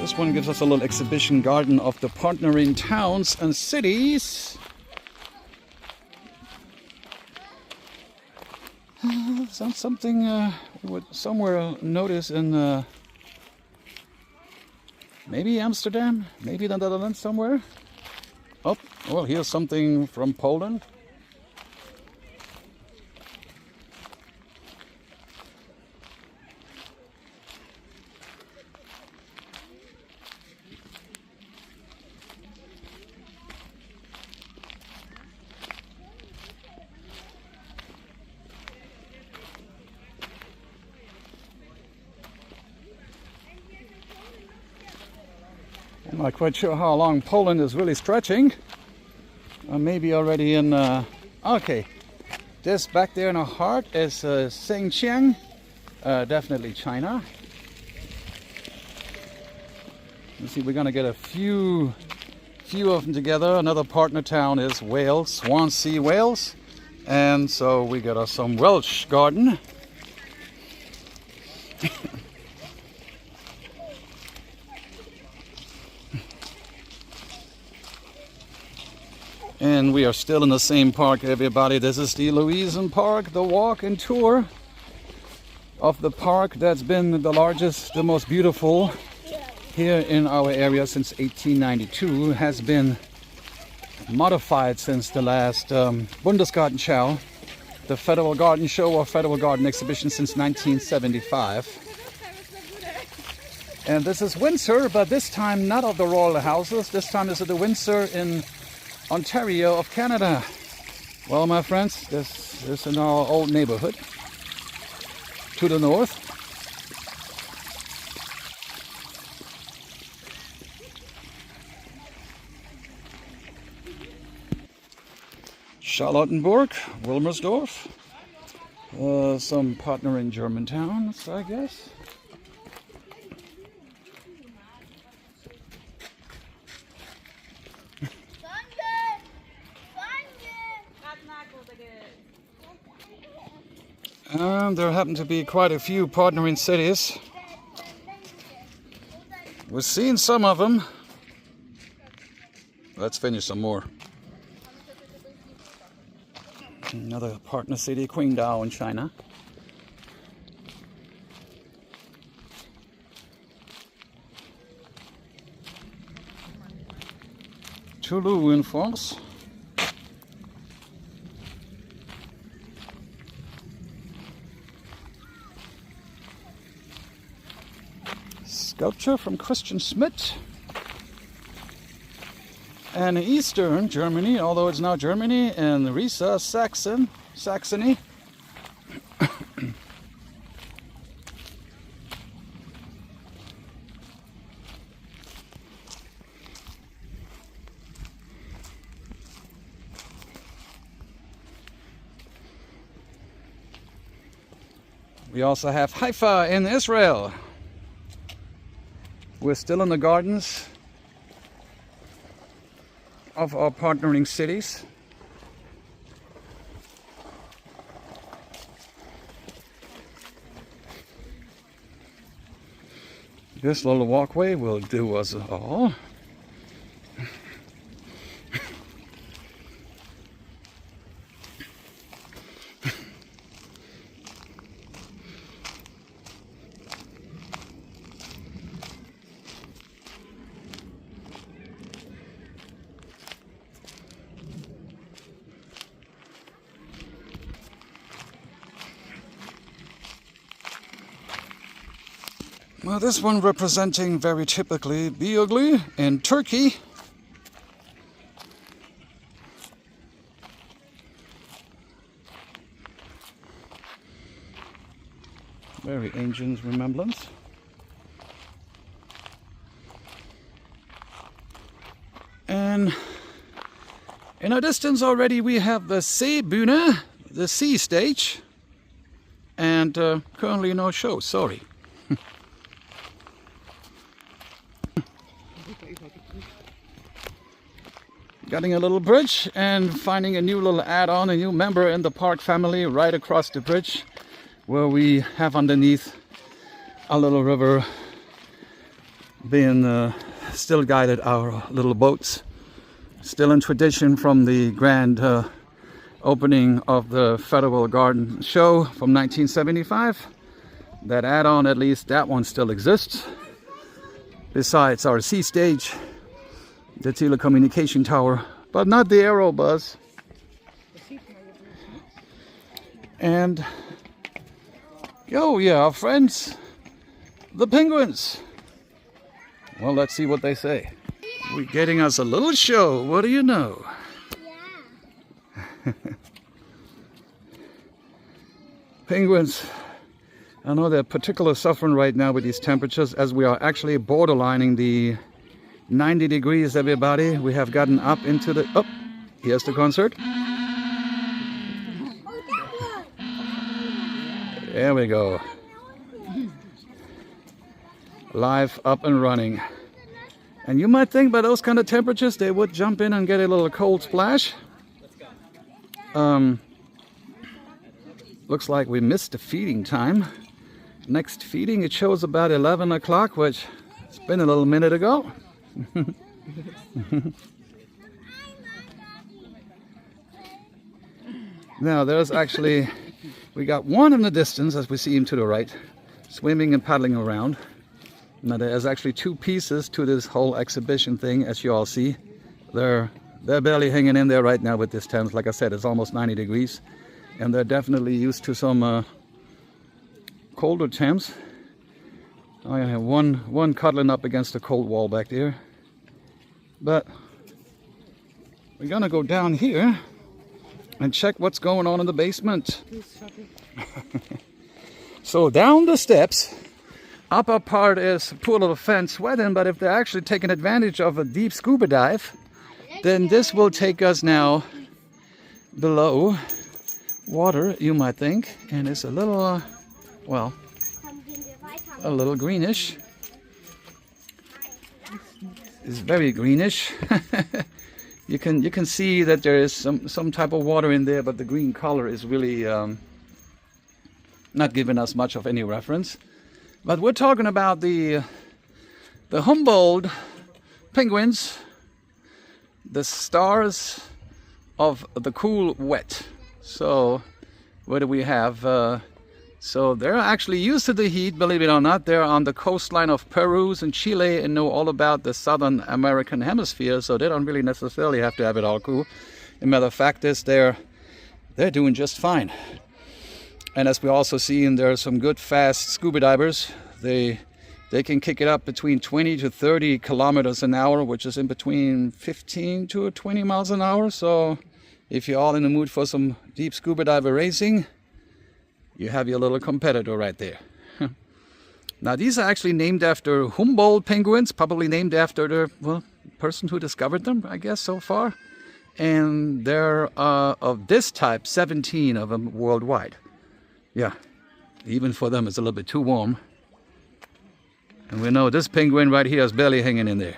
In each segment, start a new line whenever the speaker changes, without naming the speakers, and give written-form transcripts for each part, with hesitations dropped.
This one gives us a little exhibition garden of the partnering towns and cities. Sounds something we would somewhere notice in maybe Amsterdam, maybe the Netherlands somewhere. Oh, well, here's something from Poland. I'm not quite sure how long Poland is really stretching. Maybe already in... okay, this back there in the heart is Xinjiang. Definitely China. Let's see, we're going to get a few of them together. Another partner town is Wales, Swansea, Wales. And so we got us some Welsh garden. And we are still in the same park, everybody. This is the Luisenpark, the walk and tour of the park that's been the largest, the most beautiful here in our area since 1892. Has been modified since the last Bundesgartenschau, the Federal Garden Show or Federal Garden Exhibition since 1975. And this is Windsor, but this time not of the royal houses. This time this is the Windsor in Ontario of Canada. Well, my friends, this is in our old neighborhood to the north. Charlottenburg, Wilmersdorf, some partnering German towns, I guess. And there happen to be quite a few partnering cities. We've seen some of them. Let's finish some more. Another partner city, Qingdao in China. Toulouse in France. Sculpture from Christian Schmidt. And Eastern Germany, although it's now Germany, and Riesa, Saxony. We also have Haifa in Israel. We're still in the gardens of our partnering cities. This little walkway will do us all. Well, this one representing very typically Biyoglu in Turkey. Very ancient remembrance. And in our distance already we have the Seebühne, the sea stage, and currently no show, sorry. Getting a little bridge and finding a new little add-on, a new member in the park family right across the bridge, where we have underneath a little river being still guided our little boats. Still in tradition from the grand opening of the Federal Garden Show from 1975. That add-on, at least that one still exists. Besides our sea stage, the telecommunication tower, but not the Aero Bus. And oh yeah, our friends, the penguins. Well, let's see what they say. We're getting us a little show. What do you know? Yeah. Penguins, I know they're particularly suffering right now with these temperatures, as we are actually borderlining the 90 degrees, everybody. We have gotten up into the... Oh, here's the concert. There we go. Live, up and running. And you might think by those kind of temperatures they would jump in and get a little cold splash. Looks like we missed the feeding time. Next feeding, it shows about 11 o'clock, which it's been a little minute ago. Now there's actually, we got one in the distance, as we see him to the right, swimming and paddling around. Now there's actually two pieces to this whole exhibition thing, as you all see. They're barely hanging in there right now with this temps. Like I said, it's almost 90 degrees. And they're definitely used to some colder temps. I have one cuddling up against the cold wall back there. But we're gonna go down here and check what's going on in the basement. So down the steps, upper part is pool of a fence wetting, but if they're actually taking advantage of a deep scuba dive, then this will take us now below water, you might think, and it's a little, well, a little greenish. It's very greenish. You can see that there is some type of water in there, but the green color is really not giving us much of any reference. But we're talking about the Humboldt penguins, the stars of the cool wet. So what do we have? So they're actually used to the heat, believe it or not. They're on the coastline of Peru and Chile and know all about the Southern American hemisphere, so they don't really necessarily have to have it all cool. And matter of fact is they're doing just fine. And as we also see, and there are some good fast scuba divers. They can kick it up between 20 to 30 kilometers an hour, which is in between 15 to 20 miles an hour. So if you're all in the mood for some deep scuba diver racing, you have your little competitor right there. Now these are actually named after Humboldt penguins, probably named after the person who discovered them, I guess, so far. And they're of this type, 17 of them worldwide. Yeah, even for them it's a little bit too warm. And we know this penguin right here is barely hanging in there.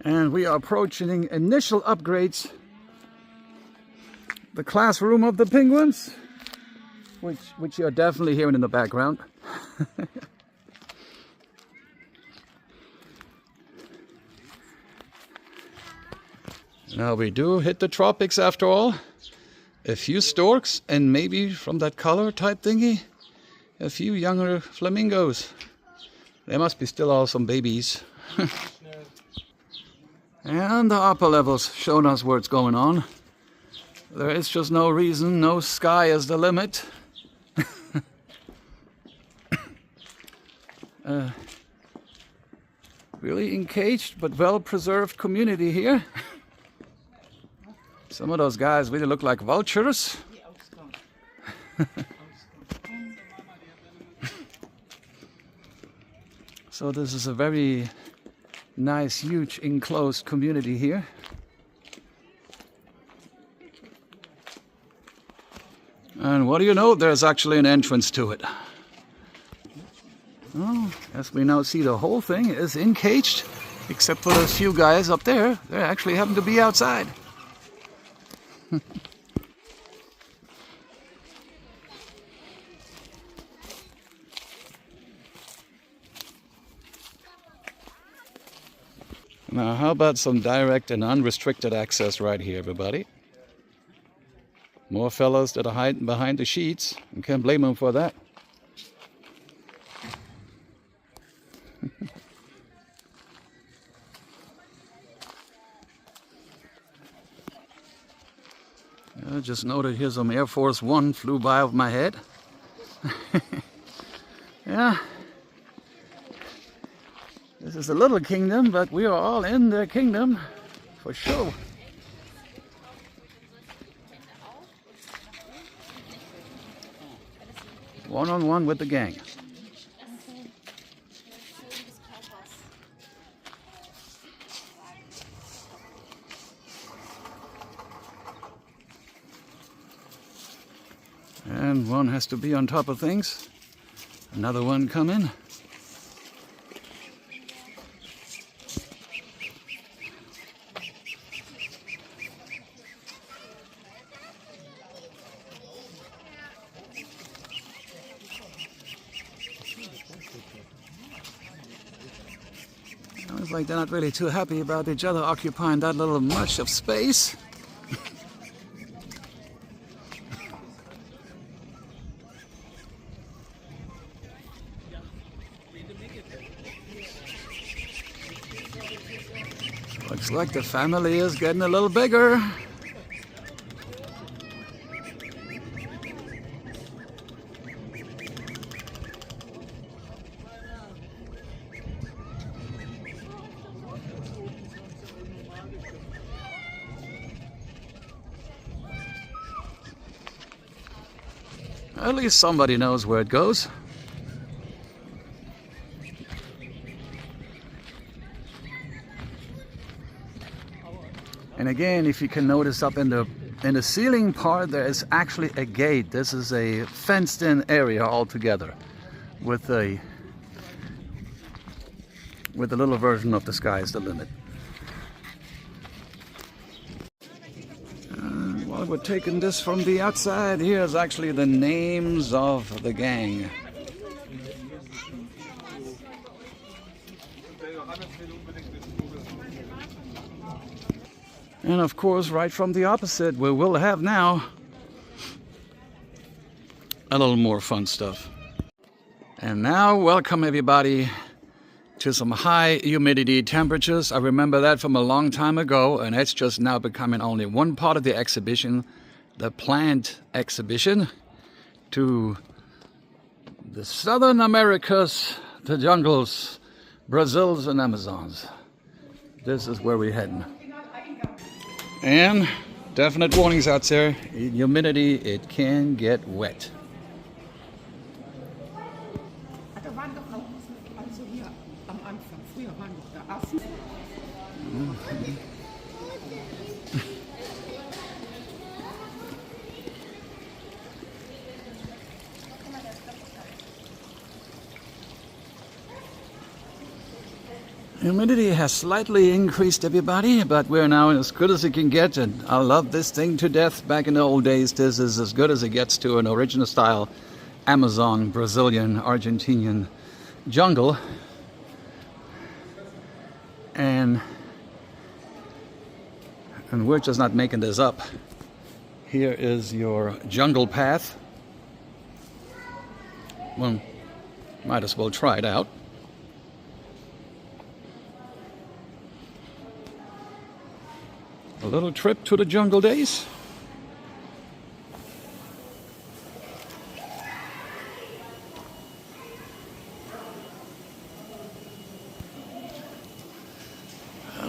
And we are approaching initial upgrades. The classroom of the penguins, which you're definitely hearing in the background. Now we do hit the tropics after all. A few storks and maybe from that color type thingy, a few younger flamingos. They must be still all some babies. And the upper levels showing us where it's going on. There is just no reason, no sky is the limit. Really encaged but well-preserved community here. Some of those guys really look like vultures. So this is a very nice, huge, enclosed community here. And what do you know? There's actually an entrance to it. Oh, as we now see, the whole thing is encaged, except for those few guys up there. They actually happen to be outside. Now, how about some direct and unrestricted access right here, everybody? More fellows that are hiding behind the sheets. You can't blame them for that. I just noted here some Air Force One flew by over my head. Yeah. This is a little kingdom, but we are all in their kingdom, for sure. One-on-one with the gang. And one has to be on top of things. Another one come in. Sounds like they're not really too happy about each other occupying that little much of space. Looks like the family is getting a little bigger. At least somebody knows where it goes. And again, if you can notice up in the ceiling part, there is actually a gate. This is a fenced-in area altogether, with a little version of the sky is the limit. While we're taking this from the outside, here's actually the names of the gang. And of course, right from the opposite, we will have now a little more fun stuff. And now, welcome everybody to some high humidity temperatures. I remember that from a long time ago, and it's just now becoming only one part of the exhibition, the plant exhibition, to the Southern Americas, the jungles, Brazils and Amazons. This is where we're heading. And definite warnings out there, in humidity, it can get wet. Humidity has slightly increased, everybody, but we're now as good as it can get, and I love this thing to death. Back in the old days, this is as good as it gets to an original style Amazon, Brazilian, Argentinian jungle. And we're just not making this up. Here is your jungle path. Well, might as well try it out. A little trip to the jungle days.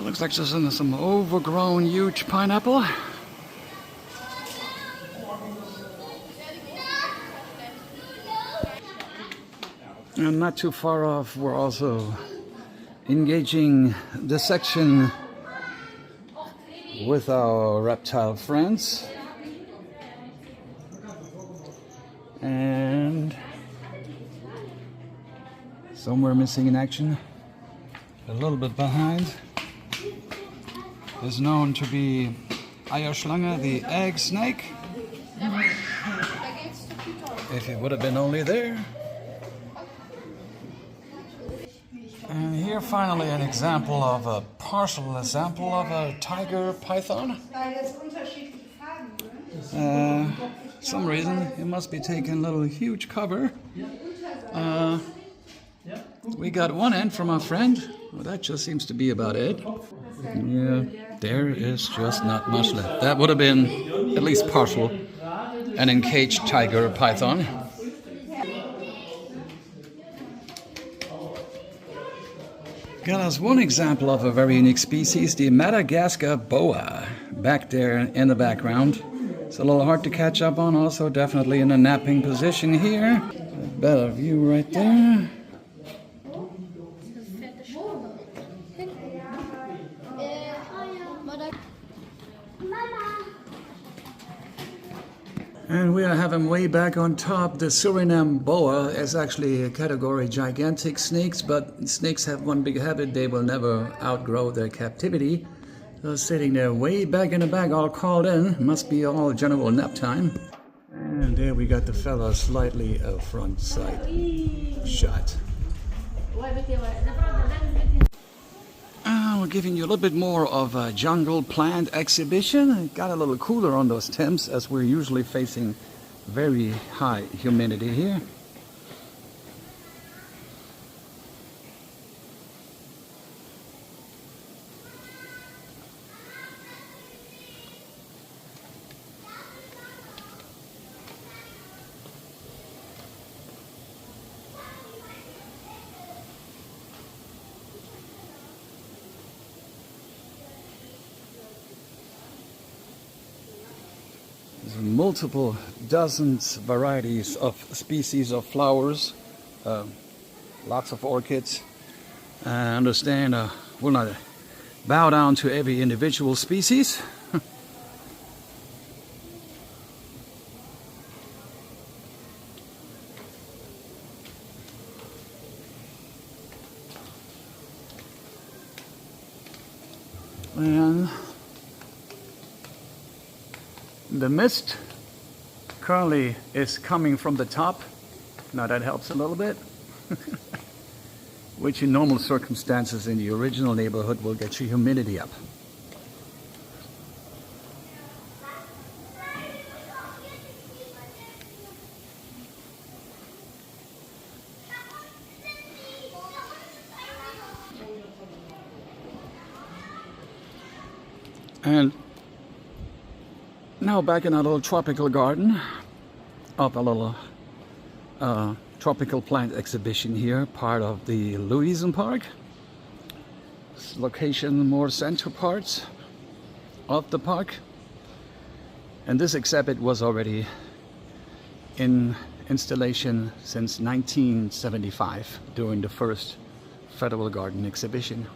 Looks like there's some overgrown huge pineapple. And not too far off, we're also engaging dissection with our reptile friends. And somewhere missing in action, a little bit behind, is known to be Eierschlange, the egg snake. If it would have been only there. And here finally an example of a partial example of a tiger python. Some reason it must be taking a little huge cover. We got one end from our friend. Well, that just seems to be about it. Yeah, there is just not much left. That would have been at least partial an encaged tiger python. Got us one example of a very unique species, the Madagascar boa, back there in the background. It's a little hard to catch up on, also definitely in a napping position here. A better view right there. And we have him way back on top. The Suriname boa is actually a category gigantic snakes, but snakes have one big habit: they will never outgrow their captivity. So sitting there way back in the back, all called in, must be all general nap time. And there we got the fella slightly a front side shot. We're giving you a little bit more of a jungle plant exhibition. It got a little cooler on those temps as we're usually facing very high humidity here. Multiple dozens varieties of species of flowers, lots of orchids. I understand will not bow down to every individual species. And the mist currently is coming from the top. Now that helps a little bit. Which in normal circumstances in the original neighborhood will get your humidity up. And now back in our little tropical garden of a little tropical plant exhibition here, part of the Luisenpark. Location more center parts of the park. And this exhibit was already in installation since 1975 during the first Federal Garden exhibition.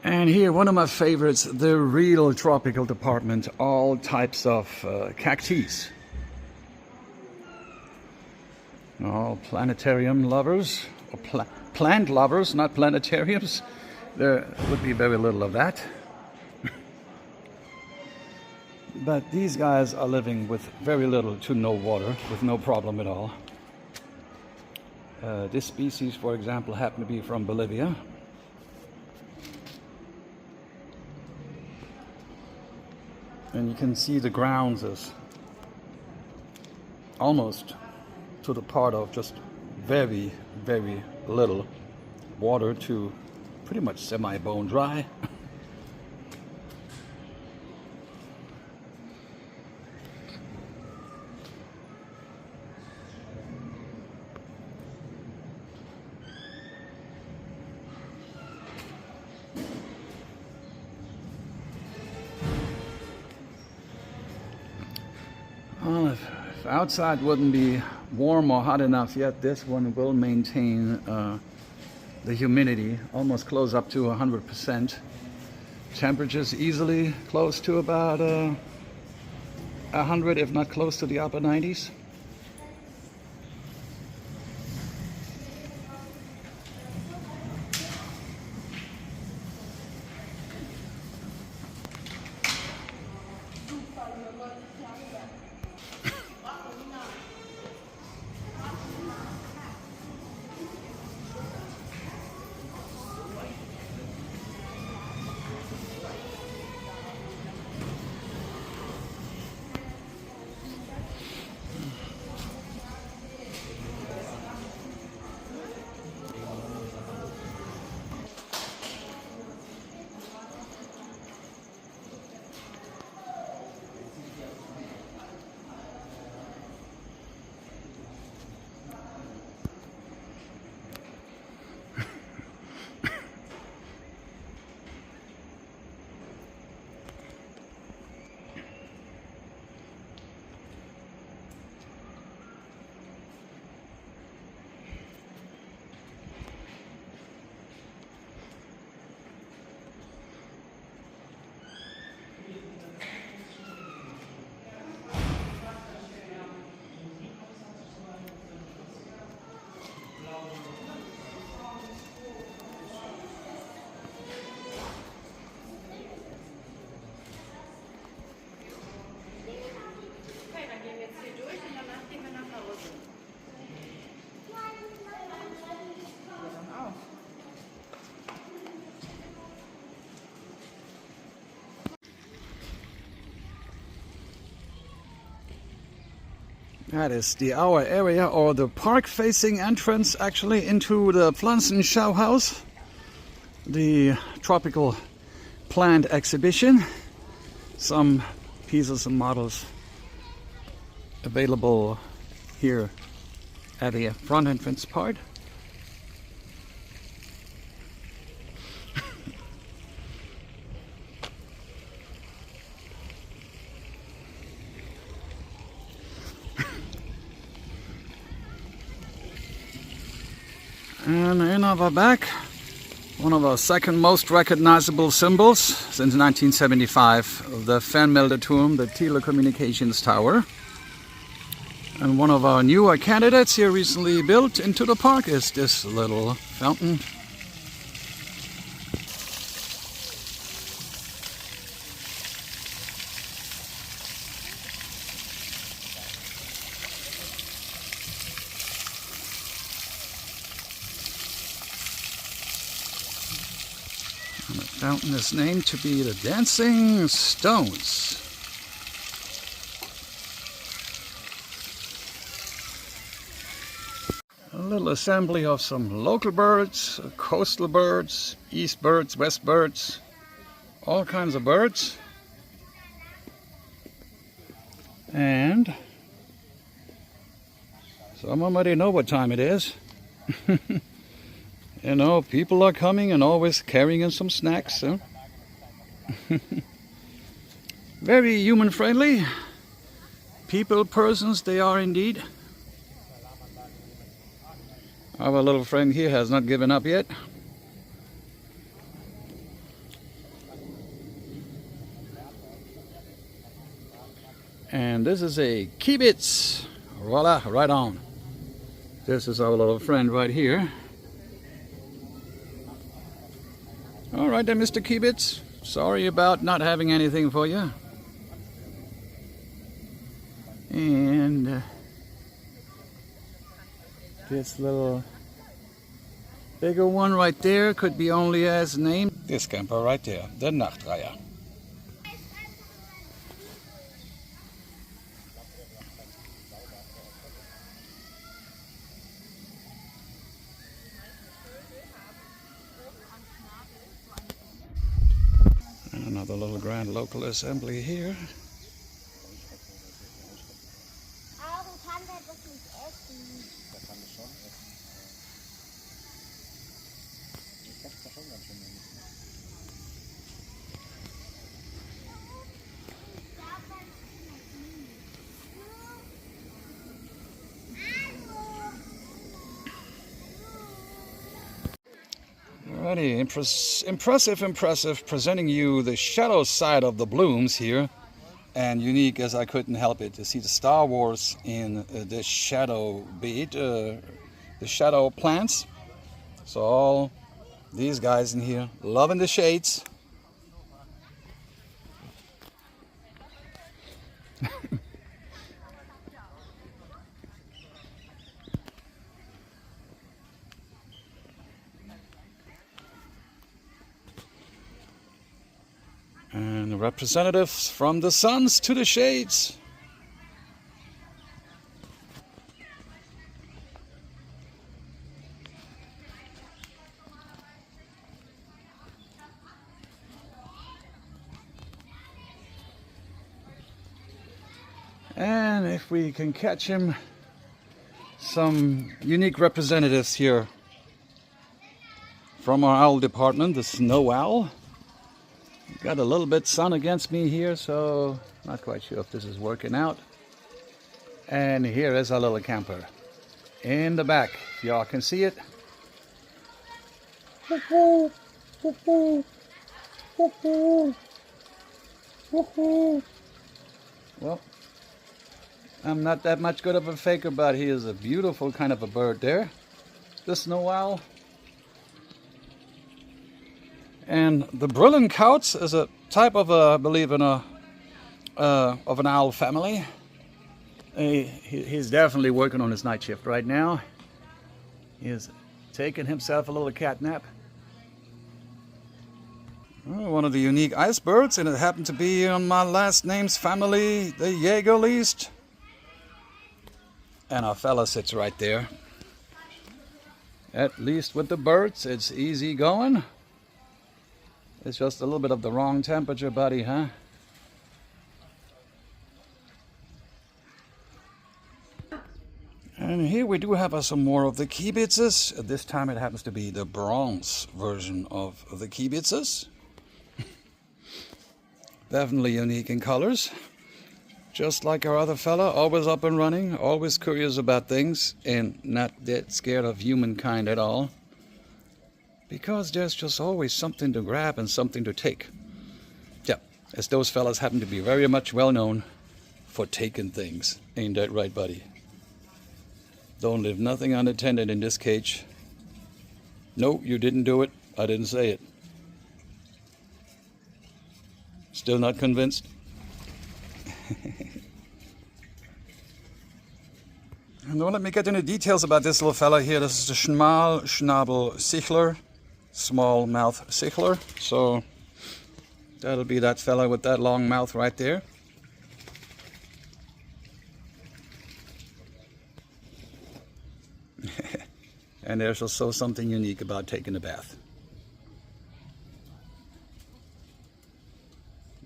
And here, one of my favorites, the real tropical department, all types of cactus. All planetarium lovers, or plant lovers, not planetariums. There would be very little of that. But these guys are living with very little to no water, with no problem at all. This species, for example, happened to be from Bolivia. And you can see the grounds is almost to the part of just very, very little water to pretty much semi-bone dry. Well, if outside wouldn't be warm or hot enough yet, this one will maintain the humidity almost close up to 100%. Temperatures easily close to about 100, if not close to the upper 90s. That is our area, or the park-facing entrance, actually, into the Pflanzenschau House, the tropical plant exhibition. Some pieces and models available here at the front entrance part. And in our back, one of our second most recognizable symbols since 1975, the Fernmeldeturm, the telecommunications tower. And one of our newer candidates here recently built into the park is this little fountain. And the fountain is named to be the Dancing Stones. A little assembly of some local birds, coastal birds, east birds, west birds, all kinds of birds. And some already know what time it is. You know, people are coming and always carrying in some snacks. Huh? Very human friendly. People, persons, they are indeed. Our little friend here has not given up yet. And this is a kibitz. Voila, right on. This is our little friend right here. All right then, Mr. Kibitz. Sorry about not having anything for you. And this little bigger one right there could be only as named. This camper right there, the Nachtreiher. Another little grand local assembly here. Alrighty, impressive, presenting you the shadow side of the blooms here. And unique as I couldn't help it to see the Star Wars in the shadow bead, the shadow plants. So all these guys in here loving the shades. And representatives from the suns to the shades. And if we can catch him, some unique representatives here from our owl department, the snow owl. Got a little bit sun against me here, so not quite sure if this is working out. And here is our little camper in the back. If y'all can see it. Woohoo! Woohoo! Woohoo! Woohoo! Well, I'm not that much good of a faker, but he is a beautiful kind of a bird there. The snow owl. And the Brillenkauz is a type of a, I believe, in a of an owl family. He's definitely working on his night shift right now. He is taking himself a little cat nap. Oh, one of the unique ice birds, and it happened to be on my last name's family, the Jägerliest. And our fella sits right there. At least with the birds, it's easy going. It's just a little bit of the wrong temperature, buddy, huh? And here we do have some more of the kibitzes. This time it happens to be the bronze version of the kibitzes. Definitely unique in colors. Just like our other fella, always up and running, always curious about things, and not that scared of humankind at all. Because there's just always something to grab and something to take. Yeah, as those fellas happen to be very much well known for taking things. Ain't that right, buddy? Don't leave nothing unattended in this cage. No, you didn't do it. I didn't say it. Still not convinced? Now let me get into details about this little fella here. This is the Schmalschnabel Sichler, small mouth Sichler. So that'll be that fella with that long mouth right there. And there's also something unique about taking a bath.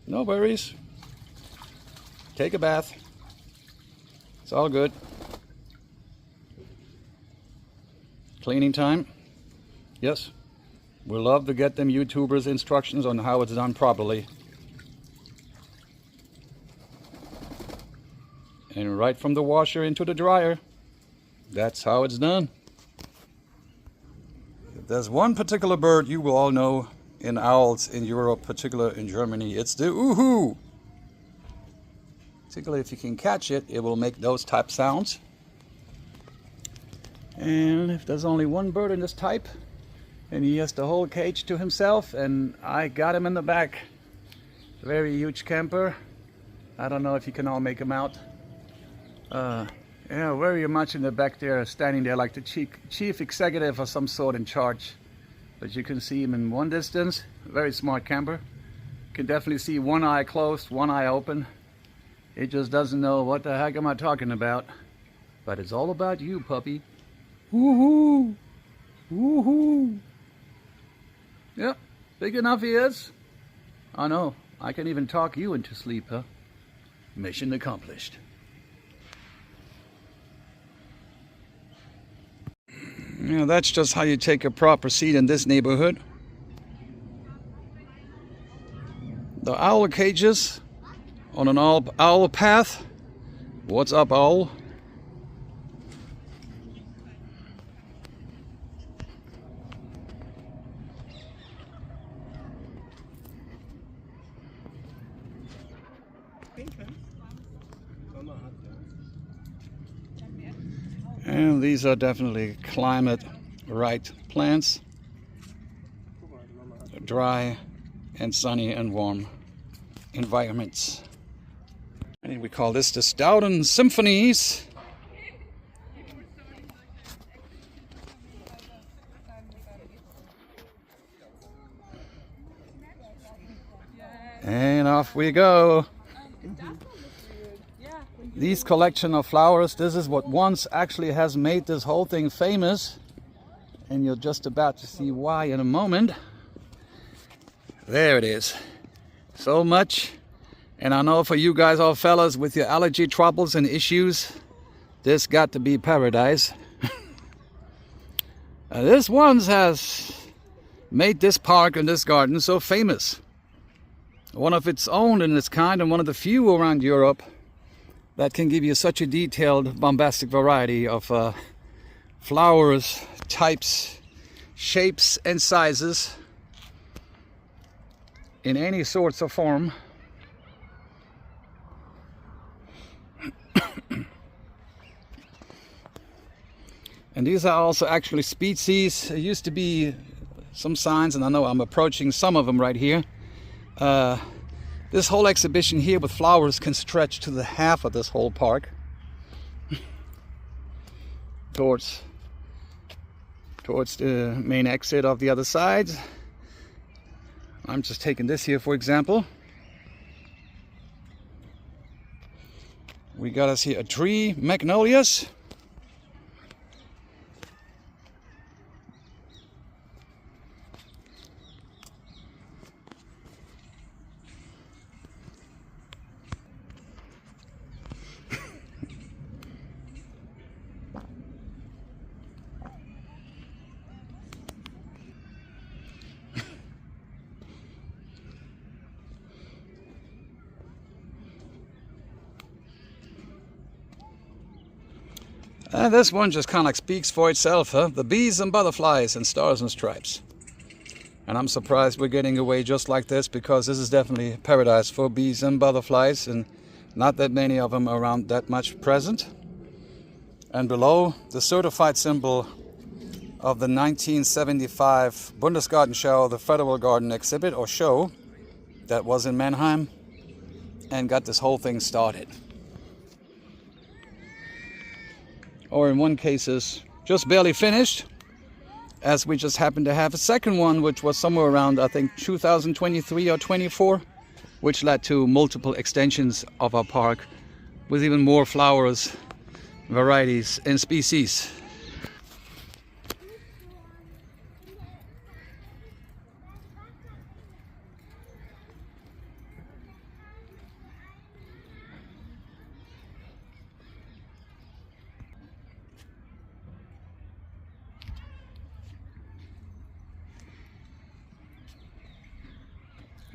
No worries. Take a bath. It's all good. Cleaning time. Yes. We love to get them YouTubers instructions on how it's done properly. And right from the washer into the dryer. That's how it's done. If there's one particular bird you will all know in owls in Europe, particularly in Germany, it's the oohoo. Particularly if you can catch it, it will make those type sounds. And if there's only one bird in this type, and he has the whole cage to himself, and I got him in the back. Very huge camper. I don't know if you can all make him out. Yeah, very much in the back there, standing there like the chief executive or some sort in charge. But you can see him in one distance. Very smart camper. Can definitely see one eye closed, one eye open. It just doesn't know what the heck am I talking about. But it's all about you, puppy. Woohoo! Woohoo! Yep, big enough he is. I know, I can even talk you into sleep, huh? Mission accomplished. You know, that's just how you take a proper seat in this neighborhood. The owl cages on an owl path. What's up, owl? And these are definitely climate right plants. Dry and sunny and warm environments. And we call this the Stoughton Symphonies. And off we go. These collection of flowers, this is what once actually has made this whole thing famous. And you're just about to see why in a moment. There it is. So much. And I know for you guys, all fellas, with your allergy troubles and issues, this got to be paradise. This once has made this park and this garden so famous. One of its own in its kind, and one of the few around Europe that can give you such a detailed, bombastic variety of flowers, types, shapes, and sizes in any sorts of form. And these are also actually species. There used to be some signs, and I know I'm approaching some of them right here. This whole exhibition here with flowers can stretch to the half of this whole park. towards the main exit of the other side. I'm just taking this here for example. We got us here a tree, magnolias. And this one just kind of like speaks for itself, huh? The bees and butterflies and stars and stripes. And I'm surprised we're getting away just like this, because this is definitely paradise for bees and butterflies, and not that many of them around that much present. And below, the certified symbol of the 1975 Bundesgartenschau, the Federal Garden exhibit or show that was in Mannheim and got this whole thing started. Or in one case, just barely finished, as we just happened to have a second one, which was somewhere around, I think, 2023 or 24, which led to multiple extensions of our park with even more flowers, varieties, and species.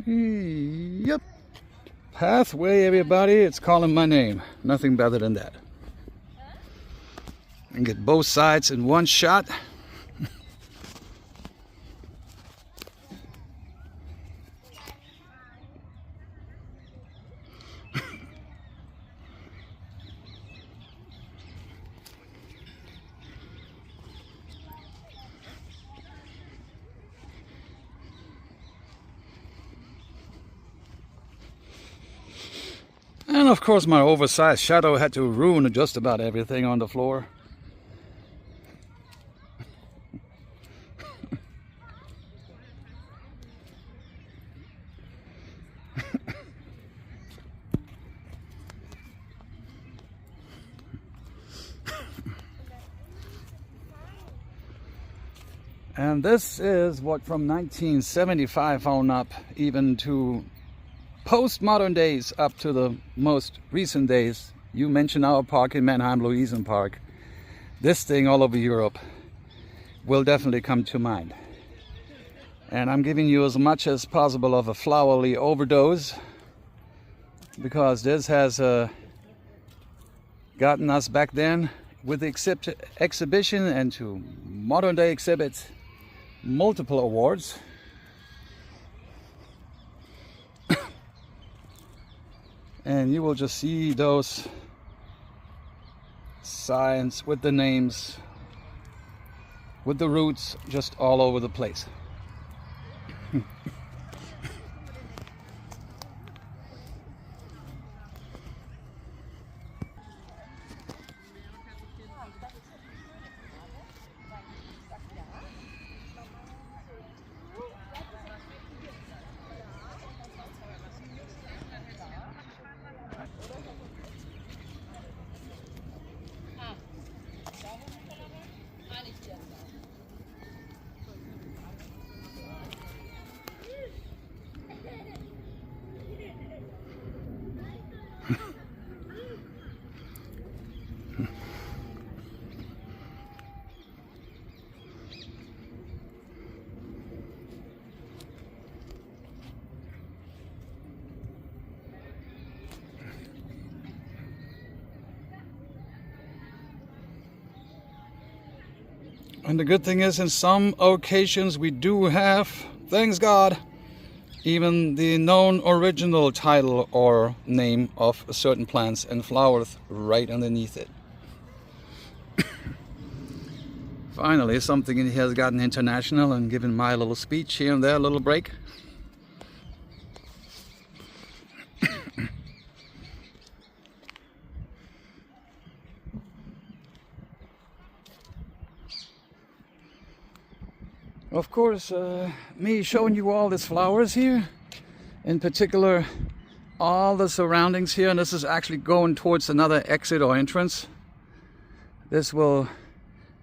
Yep. Pathway, everybody. It's calling my name. Nothing better than that. And get both sides in one shot. And of course my oversized shadow had to ruin just about everything on the floor. And this is what from 1975 on up, even to post-modern days up to the most recent days. You mentioned our park in Mannheim, Luisenpark. This thing all over Europe will definitely come to mind. And I'm giving you as much as possible of a flowery overdose, because this has gotten us back then with the exhibition and to modern day exhibits multiple awards. And you will just see those signs with the names, with the roots, just all over the place. And the good thing is, in some occasions we do have, thanks God, even the known original title or name of certain plants and flowers right underneath it. Finally, something has gotten international and given my little speech here and there a little break. Of course, me showing you all these flowers here, in particular all the surroundings here, and this is actually going towards another exit or entrance. This will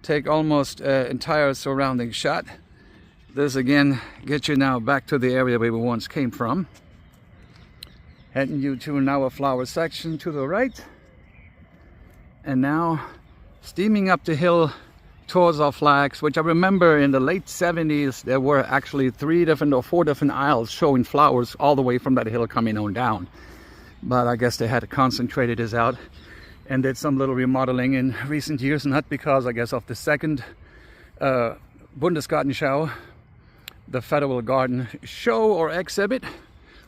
take almost an entire surrounding shot. This again gets you now back to the area where we once came from. Heading you to now a flower section to the right. And now steaming up the hill towards our flags, which I remember in the late 70s there were actually 3 different or 4 different aisles showing flowers all the way from that hill coming on down. But I guess they had concentrated this out and did some little remodeling in recent years, not because, I guess, of the second Bundesgartenschau, the Federal Garden Show or exhibit,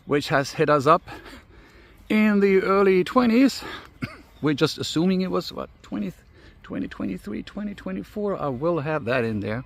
which has hit us up in the early 20s. We're just assuming it was, what, 2023, 2024. I will have that in there.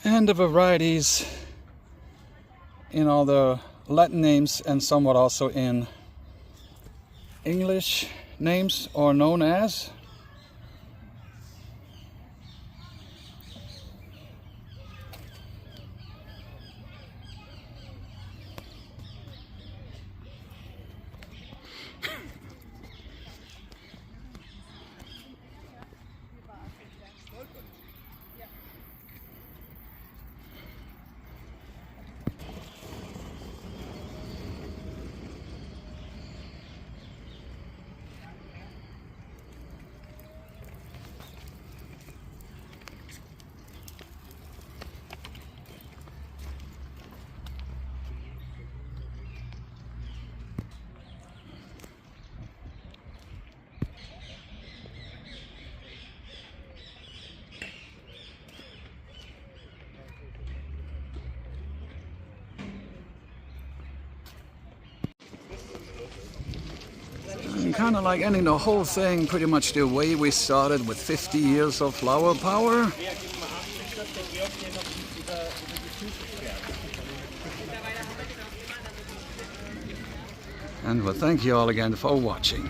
And the varieties in all the Latin names and somewhat also in English names, or known as. Kind of like ending the whole thing pretty much the way we started, with 50 years of flower power. And well, thank you all again for watching.